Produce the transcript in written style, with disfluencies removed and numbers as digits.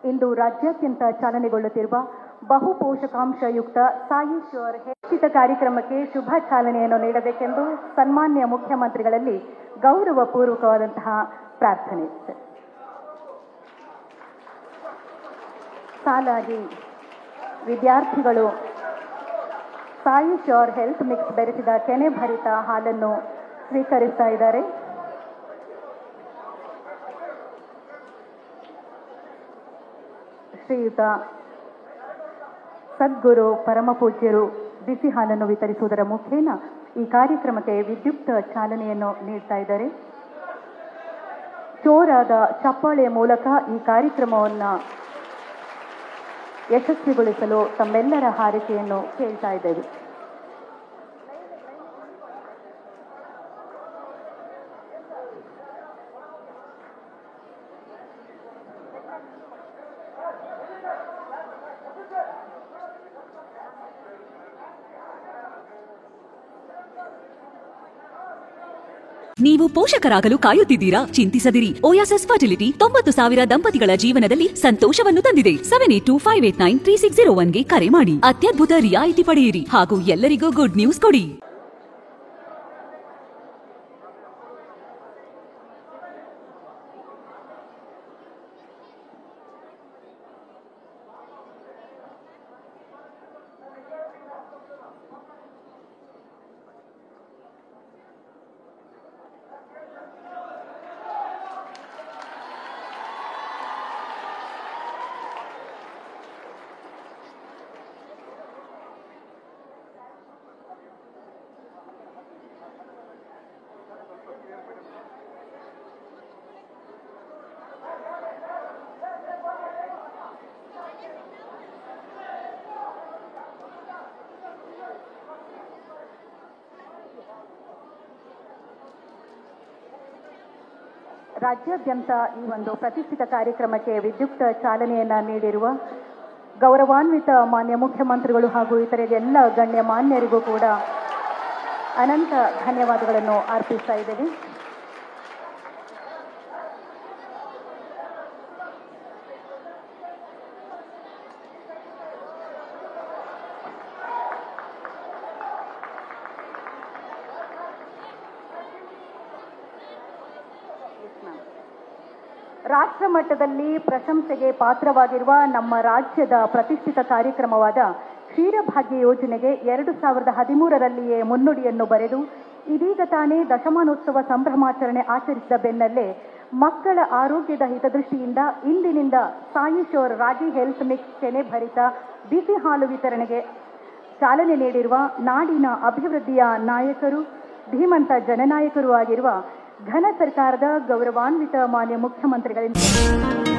ಇಂದು ರಾಜ್ಯಾದ್ಯಂತ ಚಾಲನೆಗೊಳ್ಳುತ್ತಿರುವ ಬಹು ಪೋಷಕಾಂಶಯುಕ್ತ Sai sure health ಕಾರ್ಯಕ್ರಮಕ್ಕೆ ಶುಭ ಚಾಲನೆಯನ್ನು ನೀಡಬೇಕೆಂದು ಸನ್ಮಾನ್ಯ ಮುಖ್ಯಮಂತ್ರಿಗಳಲ್ಲಿ ಗೌರವಪೂರ್ವಕವಾದಂತಹ ಪ್ರಾರ್ಥನೆ. ಸಾಲಾಗಿ ವಿದ್ಯಾರ್ಥಿಗಳು ಸಾಯಿ ಶ್ಯೂರ್ ಹೆಲ್ತ್ ಮಿಕ್ಸ್ ಬೆರೆಸಿದ ಕೆನೆ ಭರಿತ ಹಾಲನ್ನು ಸ್ವೀಕರಿಸ್ತಾ ಇದ್ದಾರೆ. ಶ್ರೀಯುತ ಸದ್ಗುರು ಪರಮಪೂಜ್ಯರು ಬಿಸಿ ಹಾಲನ್ನು ವಿತರಿಸುವುದರ ಮುಖೇನ ಈ ಕಾರ್ಯಕ್ರಮಕ್ಕೆ ವಿದ್ಯುಕ್ತ ಚಾಲನೆಯನ್ನು ನೀಡ್ತಾ ಇದ್ದಾರೆ. ಜೋರಾದ ಚಪ್ಪಾಳೆಯ ಮೂಲಕ ಈ ಕಾರ್ಯಕ್ರಮವನ್ನು ಯಶಸ್ವಿಗೊಳಿಸಲು ತಮ್ಮೆಲ್ಲರ ಹಾರೈಕೆಯನ್ನು ಕೇಳ್ತಾ ಇದ್ದೇವೆ. ನೀವು ಪೋಷಕರಾಗಲು ಕಾಯುತ್ತಿದ್ದೀರಾ? ಚಿಂತಿಸದಿರಿ. ಓಯಾಸಿಸ್ ಫರ್ಟಿಲಿಟಿ 90,000 ದಂಪತಿಗಳ ಜೀವನದಲ್ಲಿ ಸಂತೋಷವನ್ನು ತಂದಿದೆ. 7825893601ಗೆ ಕರೆ ಮಾಡಿ. ಅತ್ಯದ್ಭುತ ರಿಯಾಯಿತಿ ಪಡೆಯಿರಿ ಹಾಗೂ ಎಲ್ಲರಿಗೂ ಗುಡ್ ನ್ಯೂಸ್ ಕೊಡಿ. ರಾಜ್ಯಾದ್ಯಂತ ಈ ಒಂದು ಪ್ರತಿಷ್ಠಿತ ಕಾರ್ಯಕ್ರಮಕ್ಕೆ ವಿದ್ಯುಕ್ತ ಚಾಲನೆಯನ್ನ ನೀಡಿರುವ ಗೌರವಾನ್ವಿತ ಮಾನ್ಯ ಮುಖ್ಯಮಂತ್ರಿಗಳು ಹಾಗೂ ಇತರೆ ಎಲ್ಲ ಗಣ್ಯ ಮಾನ್ಯರಿಗೂ ಕೂಡ ಅನಂತ ಧನ್ಯವಾದಗಳನ್ನು ಅರ್ಪಿಸ್ತಾ ಇದ್ದೇವೆ. ರಾಷ್ಟ್ರ ಮಟ್ಟದಲ್ಲಿ ಪ್ರಶಂಸೆಗೆ ಪಾತ್ರವಾಗಿರುವ ನಮ್ಮ ರಾಜ್ಯದ ಪ್ರತಿಷ್ಠಿತ ಕಾರ್ಯಕ್ರಮವಾದ ಕ್ಷೀರಭಾಗ್ಯ ಯೋಜನೆಗೆ 2013ರಲ್ಲಿಯೇ ಮುನ್ನುಡಿಯನ್ನು ಬರೆದು ಇದೀಗ ತಾನೇ ದಶಮಾನೋತ್ಸವ ಸಂಭ್ರಮಾಚರಣೆ ಆಚರಿಸಿದ ಬೆನ್ನಲ್ಲೇ ಮಕ್ಕಳ ಆರೋಗ್ಯದ ಹಿತದೃಷ್ಟಿಯಿಂದ ಇಂದಿನಿಂದ ಸಾಯಿ ಶ್ಯೂರ್ ರಾಗಿ ಹೆಲ್ತ್ ಮಿಕ್ಸ್ ಕೆನೆ ಭರಿತ ಬಿಸಿ ಹಾಲು ವಿತರಣೆಗೆ ಚಾಲನೆ ನೀಡಿರುವ ನಾಡಿನ ಅಭಿವೃದ್ಧಿಯ ನಾಯಕರು, ಧೀಮಂತ ಜನನಾಯಕರು ಆಗಿರುವ ಘನ ಸರ್ಕಾರದ ಗೌರವಾನ್ವಿತ ಮಾನ್ಯ ಮುಖ್ಯಮಂತ್ರಿಗಳಿಂದ